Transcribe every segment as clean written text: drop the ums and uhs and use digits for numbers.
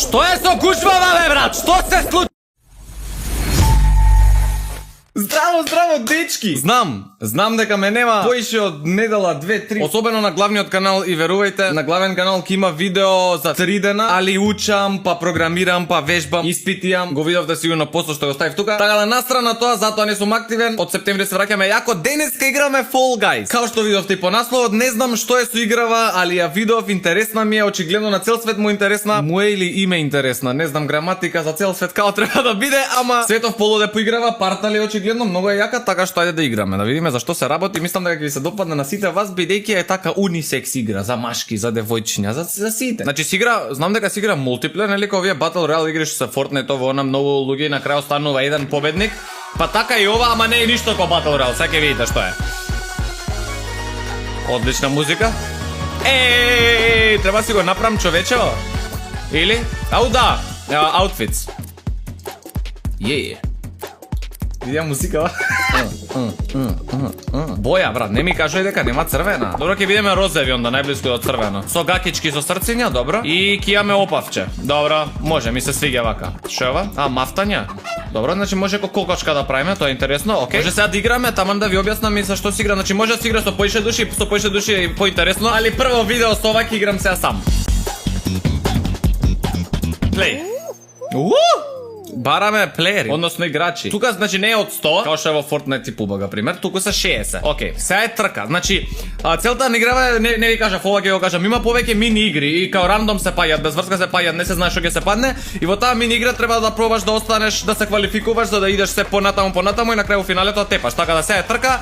Што е со гужвава, бе, брат? Што се случи? Здраво, дечки! Знам дека ме нема поише од недела 2-3. Особено на главниот канал и верувајте, на главен канал ќе има видео за 3 дена, али учам, па програмирам, па вежбам, испитијам. Го видовте сигурно после што го ставив тука. Така да настрана тоа, затоа не сум активен. Од септември се враќаме јако. Денеска играме Fall Guys. Као што видовте и по насловот, не знам што е со играва, али ја видов, интересна ми е, очигледно на цел свет му интересна. Му е или име интересна, не знам граматика за цел свет као треба да биде, ама Светов полуде поиграва, партали очигледно многу е јака, така што ајде да играме, да видиме зашто се работи. Мислам дека ќе ви се допадне на сите вас, бидејќи е така унисекс игра за машки, за девојчиња, за сите. Значи си игра, знам дека си игра мултиплеер, нели како овие Battle Royale игри што се Fortnite, ово она многу луѓе и на крај останува еден победник. Па така и ова, ама не е ништо како Battle Royale, сега ќе видите што е. Одлична музика. Треба си го направам човечево. Или? Ау да, outfits. Видеа музика. Боја, брат, не ми кажувај дека нема црвена. Добро, ќе видиме розеви онда, најблиску до црвено. Со гакички со срциња, добро. И ќе имаме опавче. Добро, може, ми се свиѓа вака. Шо е ова? Мафтања. Добро, значи може кокочка да правиме, тоа е интересно. Океј. Може сега да играме, таман да ви објаснам и за што се игра. Значи може да се игра со поише души е поинтересно, али прво видео со ова ќе играм сега сам. Плей. Бараме плеери, односно играчи. Тука значи не е од 100, као што е во Fortnite и PUBG пример, туку се 60. Океј, сега е трка. Значи, целта на играва не ви кажав, ова ќе го кажам, има повеќе мини игри и као рандом се паѓаат, без врска се паѓаат, не се знае што ќе се падне и во таа мини игра треба да пробаш да останеш, да се квалификуваш за да идеш се понатаму и на крај во финалето тепаш. Така да сега е трка.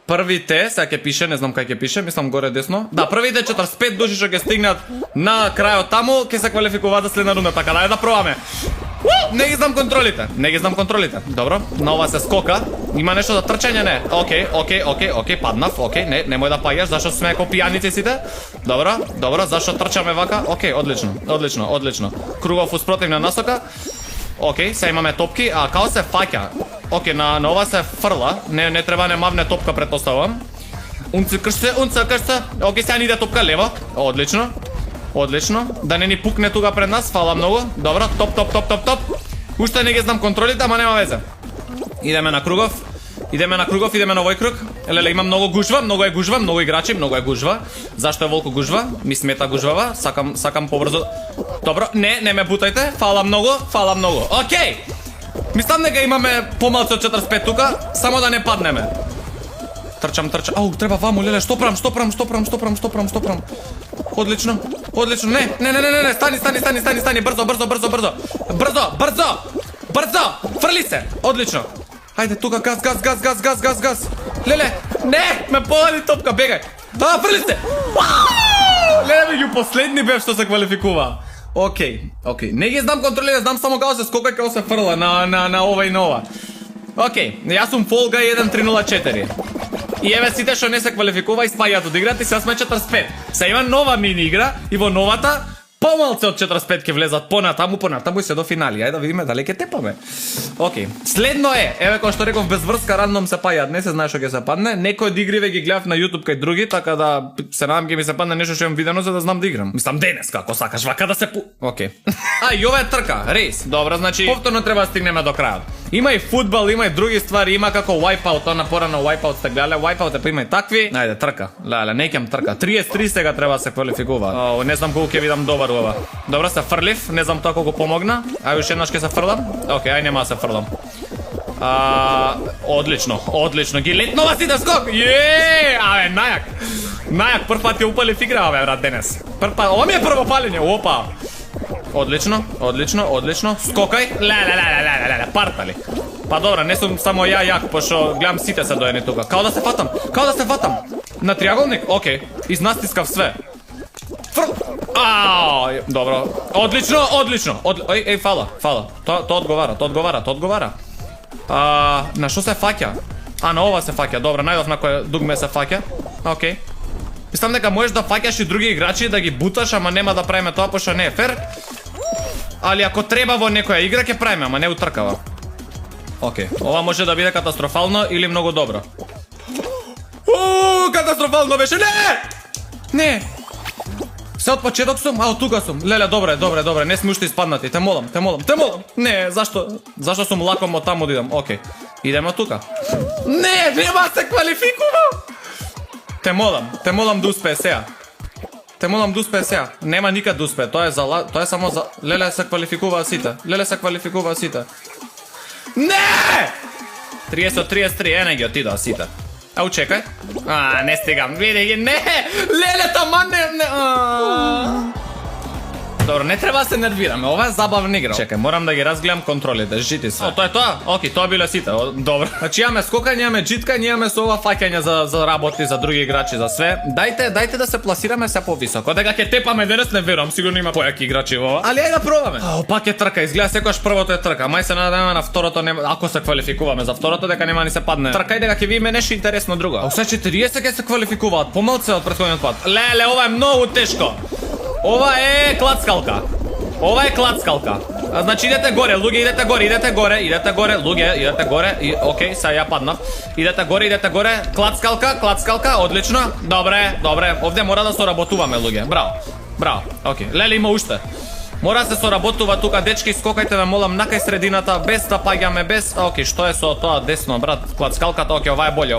Првите, сега ќе пише, не знам кај ќе пише, мислам горе десно. Да, првите 45 души што ќе стигнат на крајот таму, ќе се квалификуваат за следна рунда, така да пробаме. Не ги знам контролите. Добро, на ова се скока. Има нешто за трчање, не? Океј, паднав, океј, немој да паѓаш, зашто сме како пијаници сите. Добро, зашто трчаме вака? Океј, одлично. Кругов успротивна насока. Океј, сега имаме топки, а као се фаќа. Океј, на ова се фрла, не треба не мавне топка, претпоставувам. Унце крште. Океј, сега ни иде топка лево. Одлично. Да не ни пукне тука пред нас, фала многу. Добро, топ. Уште не ги знам контролите, ама нема везе. Идеме на кругов, идеме на овој круг. Леле, има многу гужва, многу играчи, многу е гужва. Зашто е волку гужва? Ми смета гужвава, сакам побрзо. Добро, не ме бутајте, фала многу. Океј! Мислам дека имаме помалку од 45 тука, само да не паднеме. Трчам. Ау, треба ваму, леле, што правам? Одлично. Не, стани, брзо. Фрли се. Одлично. Ајде, тука газ. Леле, не, ме повали топка, бегај. Фрли се. Леле, меѓу последни бев што се квалификува. Океј. Не ги знам контролира, знам само како се скока и како се фрла на ова и на ова. Океј, јас сум Fall Guy 1304. И еве сите што не се квалификува и спаѓаат од играта и сега сме 45. Сега има нова мини игра и во новата помалце од 45 ќе влезат понатаму и се до финали. Ајде да видиме дали ќе тепаме. Океј. Следно е, еве кој што реков, без врска рандом се паѓаат, не се знае што ќе се падне. Некои од игриве ги гледав на YouTube кај други, така да се надам ќе ми се падне нешто што имам видено за да знам да играм. Мислам денес како сакаш вака да се Океј. И ова е трка, рейс. Добро, значи повторно треба да стигнеме до крајот. Има и фудбал, има и други ствари, има како Wipeout, она порано Wipeout сте гледале, Wipeout има и такви. Ајде, трка. Леле, не ќам трка. 33 сега треба да се квалификува. Не знам колку ќе видам добар ова. Добро, се фрлив, не знам тоа колку помогна. Ај уште еднаш ќе се фрлам. Океј, ај нема да се фрлам. Одлично. Ги летнува си да скок. Абе, најак прв пат ја упали в игра, бе, брат, денес. Ова ми е прво палење. Опа. Одлично. Скокај. Леле, партали. Па добра, не сум само јак, пошто гледам сите се доени тука. Као да се фатам. На триаголник? Океј. Изнастискав све. Добро. Одлично. Фала. Тоа одговара. На што се фаќа? На ова се фаќа. Добро, најдов на кој дугме се фаќа. Океј. Мислам дека можеш да фаќаш и други играчи, да ги буташ, ама нема да правиме тоа, пошто не е фер. Али ако треба во некоја игра ќе правиме, ама не утркава. Океј, ова може да биде катастрофално или многу добро. Катастрофално беше, не! Се од почеток сум, од тука сум. Леле, добре, не сме уште испаднати. Те молам. Не, зашто сум лаком од таму да идам? Океј. Идеме од тука. Не, нема се квалификува. Те молам да успее сега. Нема никад да успее. Тоа е само за леле се квалификуваа сите. Не! 30-33, не ги отидоа сите. Ау, чекај. Не стигам. Види ги, не! Леле, таман не... Добро, не треба да се нервираме. Ова е забавна игра. Чекај, морам да ги разгледам контролите. Жити се. Тоа е тоа? Океј, тоа биле сите. Добро. Значи имаме скокање, имаме джиткање, имаме со ова фаќање за работи, за други играчи, за све. Дајте да се пласираме се повисоко. Дека ќе тепаме денес, не верувам, сигурно има појаки играчи во ова. Али ајде да пробаме. Пак е трка, изгледа секогаш првото е трка. Мај се надеваме на второто, ако се квалификуваме за второто, дека нема ни се падне. Тркај дека ќе видиме нешто интересно друго. А се 40 ќе се квалификуваат, помалце од претходниот пат. Леле, ова е многу тешко. Ова е клацкалка. Значи идете горе, луѓе, идете горе, луѓе, идете горе. Океј, сега ја паднав. Идете горе, клацкалка, одлично. Добре. Овде мора да соработуваме, луѓе. Браво. Океј, леле има уште. Мора се соработува тука, дечки, скокајте ме молам накај средината, без да паѓаме, без... Океј, што е со тоа десно, брат? Клацкалката, океј, ова е боле.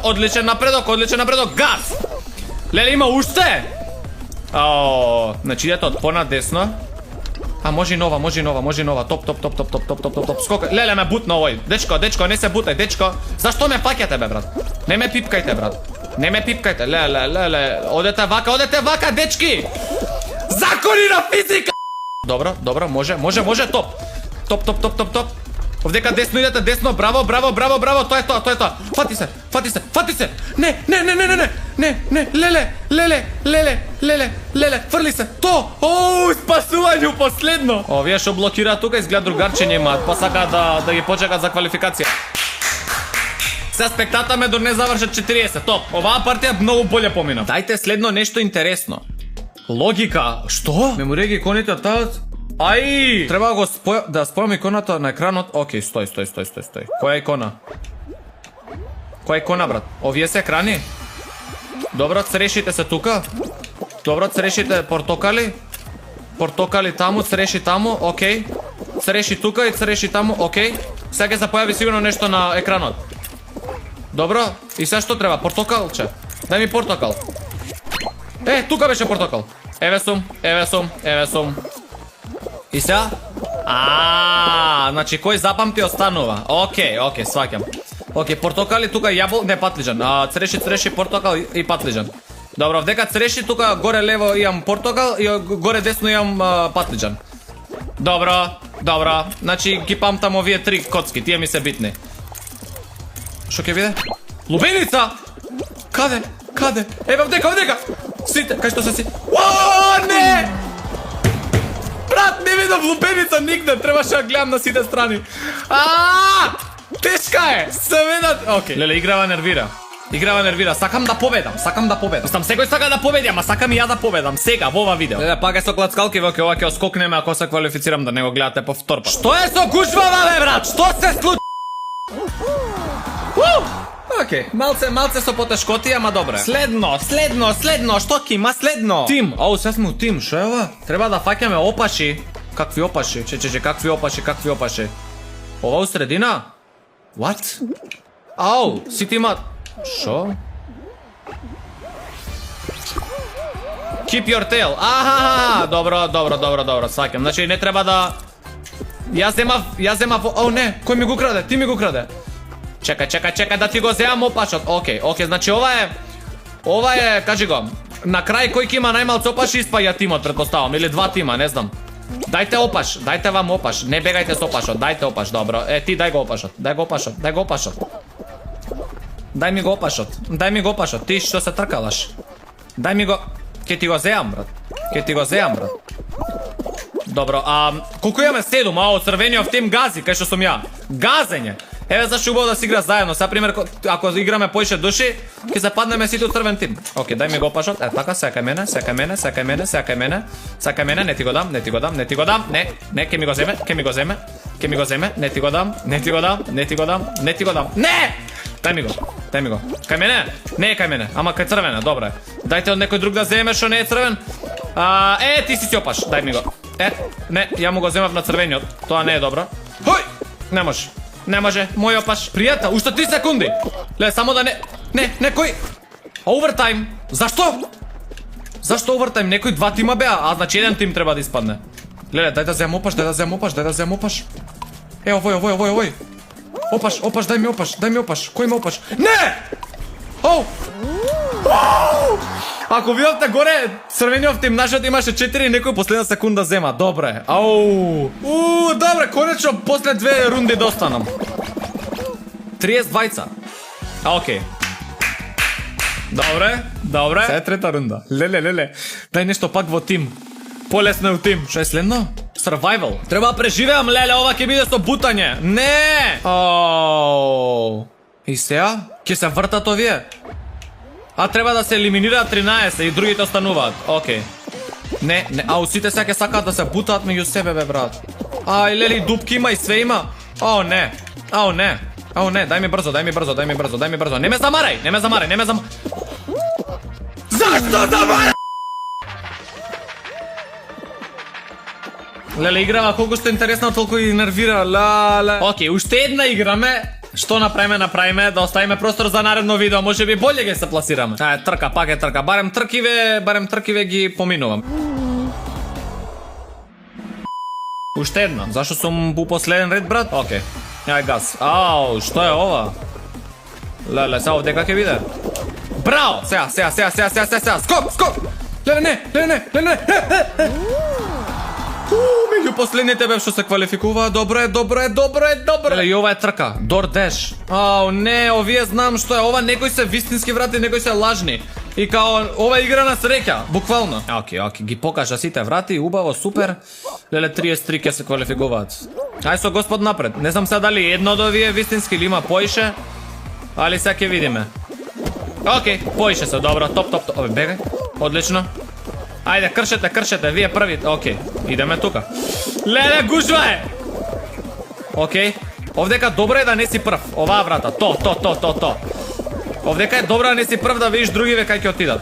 Одличен напредок, газ! Леле, има уште? Значи идете од понадесно. Може и нова. Топ. Скока. Леле, ме бутна овој. Дечко, не се бутай, дечко. Зашто ме паќате, бе, брат? Не ме пипкајте, леле. Одете вака, дечки. Закони на физика. Добро, може, топ. Овдека десно идете, десно, браво, тоа е тоа. Фати се. Не, леле, фрли се. Спасување последно. Овие што блокираат тука изгледа другарче немаат, па сака да ги почекат за квалификација. Се спектатаме до не завршат 40. Топ. Оваа партија многу боле помина. Дајте следно нешто интересно. Логика. Што? Меморија ги иконите од таот. Ај! Треба да спојам иконата на екранот. Океј, стој. Која икона, брат? Овие се екрани? Добро, црешите се тука. Портокали таму, цреши таму, океј. Цреши тука и цреши таму, океј. Сега ќе се појави сигурно нешто на екранот. Добро, и се што треба? Портокалче. Дај ми портокал. Тука беше портокал. Еве сум. И сега? Значи кој запамти останува. Океј, сваќам. Океј, портокали тука не патлиџан. Цреши портокал и патлиџан. Добро, вдека цреши тука горе лево имам портокал и горе десно имам патлиџан. Добро. Значи ги памтам овие три коцки, тие ми се битни. Шо ќе биде? Лубеница! Каде? Еве вдека! Сите, кај што се си? Не! Брат, не видов лупеница нигде, требаше да гледам на сите страни. Тешка е! Океј. Леле, играва нервира. Сакам да победам. Мислам, секој сака да победи, ама сакам и ја да победам. Сега, во ова видео. Леле, пак е со клацкалки, ова ќе оскокнеме ако се квалифицирам да не го гледате повтор пат. Што е со гужвава, бе, брат? Што се случи? Океј, малце со потешкоти, ама добре. Следно, што ќе има следно? Тим, се сме у тим, шо е ова? Треба да фаќаме опаши. Какви опаши? Какви опаши? Ова у средина? What? Сите имаат... Шо? Keep your tail. Добро, сваќам. Значи не треба да... Јас земав... не, кој ми го краде? Ти ми го краде. Чекај да ти го земам опашот. Океј, значи ова е, кажи го, на крај кој ќе има најмалку опаши испаѓа тимот, претпоставам, или два тима, не знам. Дайте вам опаш, не бегајте со опашот, дајте опаш, добро. Ти дај го опашот. Дај ми го опашот, ти што се тркалаш. Дај ми го, ќе ти го земам, брат. Добро, колку имаме 7, црвениот тим гази, кај што сум ја. Газење. Еве зашто убаво да се игра заедно. За пример, ако играме поише души, ќе се паднеме сите у црвен тим. Океј, дај ми го опашот. Така, сакај мене. Не ти го дам. Не, ќе ми го земе. Не ти го дам. Не! Дај ми дај ми го. Кај мене? Не е кај мене, ама кај црвена, добре. Дајте од некој друг да земе што не е црвен. Ти си опаш, дај ми го. Не, ја му го земав на црвениот. Тоа не е добро. Хој! Не може. Не може, мој опаш. Пријата, уште 3 секунди. Леле, само да не... Не, кој... Овертайм. Зашто? Зашто овертайм? Некој 2 тима беа, а значи 1 тим треба да испадне. Леле, дај да земам опаш, дај да земам опаш. Овој. Опаш, дај ми опаш. Кој ме опаш? Не! Оу! Ако видовте горе, црвениот тим нашиот имаше 4 и некој последна секунда зема. Добре. Ау! Добре, конечно после 2 рунди достанам. 32. Окей. Добре. Сега е трета рунда. Леле. Дај нешто пак во тим. Полесно е у тим. Што е следно? Survival. Треба да преживеам, леле, ова ќе биде со бутање. Не! И сега? Ќе се вртат овие? А треба да се елиминираат 13 и другите остануваат. Окей. Не, сите сега ќе сакаат да се бутаат меѓу себе, бе, брат. Леле, дупки има и све има. Не, дај ми брзо. Не ме замарај. Зашто замарај? Леле, играва колку што интересна, толку и нервира. Окей, уште една играме. Што направиме, да оставиме простор за наредно видео, може би болje ќе се пласираме. Трка, пак е трка, барем тркиве ги поминувам. Уште една, зашто сум у последен ред, брат? Окей, јај газ. Што е ова? Леле, сега овдека ќе биде. Браво! Сега, скок! Леле, не! Меѓу последните бев што се квалификува. Добре. Леле, и ова е трка. Дордеш. Не, овие знам што е. Ова некои се вистински врати, некои се лажни. И као, ова игра на среќа, буквално. Окей, ги покажа сите врати, убаво, супер. Леле, 33 ќе се квалификуваат. Ај со господ напред. Не знам сега дали едно од овие вистински или има поише. Али сега ќе видиме. Окей, поише се, добро, топ. Бегај, одлично. Ајде, кршете, вие првите, окей, идеме тука. Леле, гужва е! Окей, овдека добро е да не си прв, оваа врата, то. Овдека е добро да не си прв да видиш другиве кај ќе отидат.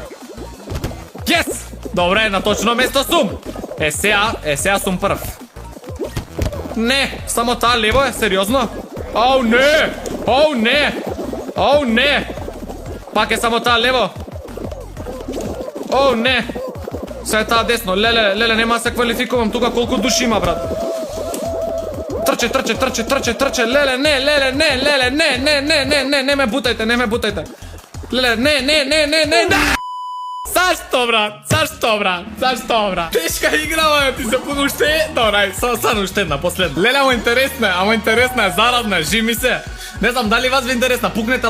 Јес! Добре, на точно место сум! Сега сум прв. Не, само таа лево е, сериозно? Не! Пак е само таа лево. Не! Се е таа десно, леле, нема се квалификувам тука, колку души има, брат. Трче, леле, не ме бутајте. Леле, не. Зашто, брат? Тешка игра, ти се пуна уште. Добре, само уште една, последна. Леле, ама интересна е, зарадна, жими се. Не знам дали вас ви интересна, пукнете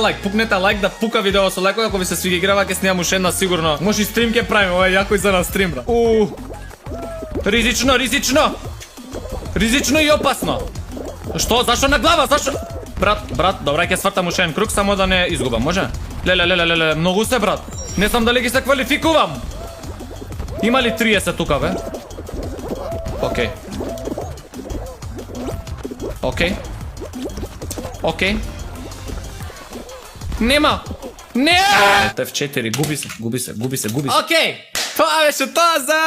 лайк да пука видео со лайкот, ако ви се свига играва, ќе снимам уште една сигурно. Може и стрим ќе правиме, ова е јако и за на стрим, брат. Ризично и опасно. Што? Зашто на глава? Зашто? Брат, добре, ќе свртам уште еден круг, само да не изгубам, може? Леле, многу се, брат. Не знам дали ги се квалификувам. Има ли 30 тука, бе? Окей. Нема. Не! F4, губи се. Окей. Тоа беше тоа за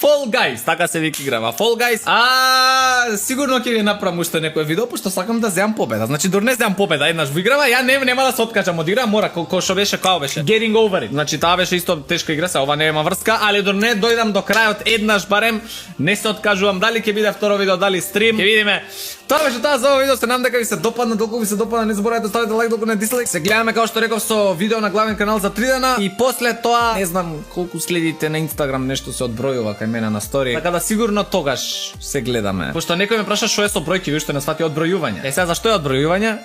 Fall Guys. Така се вика играва. Fall Guys. Сигурно ќе ви направам уште некој видео, пошто сакам да земам победа. Значи, дур не земам победа еднаш во играва, ја нема да се откажам од игра, мора кој што беше, као беше. Getting over it. Значи, таа беше исто тешка игра, ова нема врска, али дур не дојдам до крајот еднаш барем, не се откажувам дали ќе биде второ видео, дали стрим. Ќе видиме. Тоа беше тоа за ова видео, се надам дека ви се допадна, толку ви се допадна, не заборавајте да ставите лайк, не дислайк. Се гледаме како што реков со видео на главен канал за 3 дена и после тоа не знам колку следите на Инстаграм, нешто се одбројува кај мене на стори. Така да сигурно тогаш се гледаме. Пошто некој ме праша што е со бројки, ви уште не свати одбројување. Сега зашто е одбројување?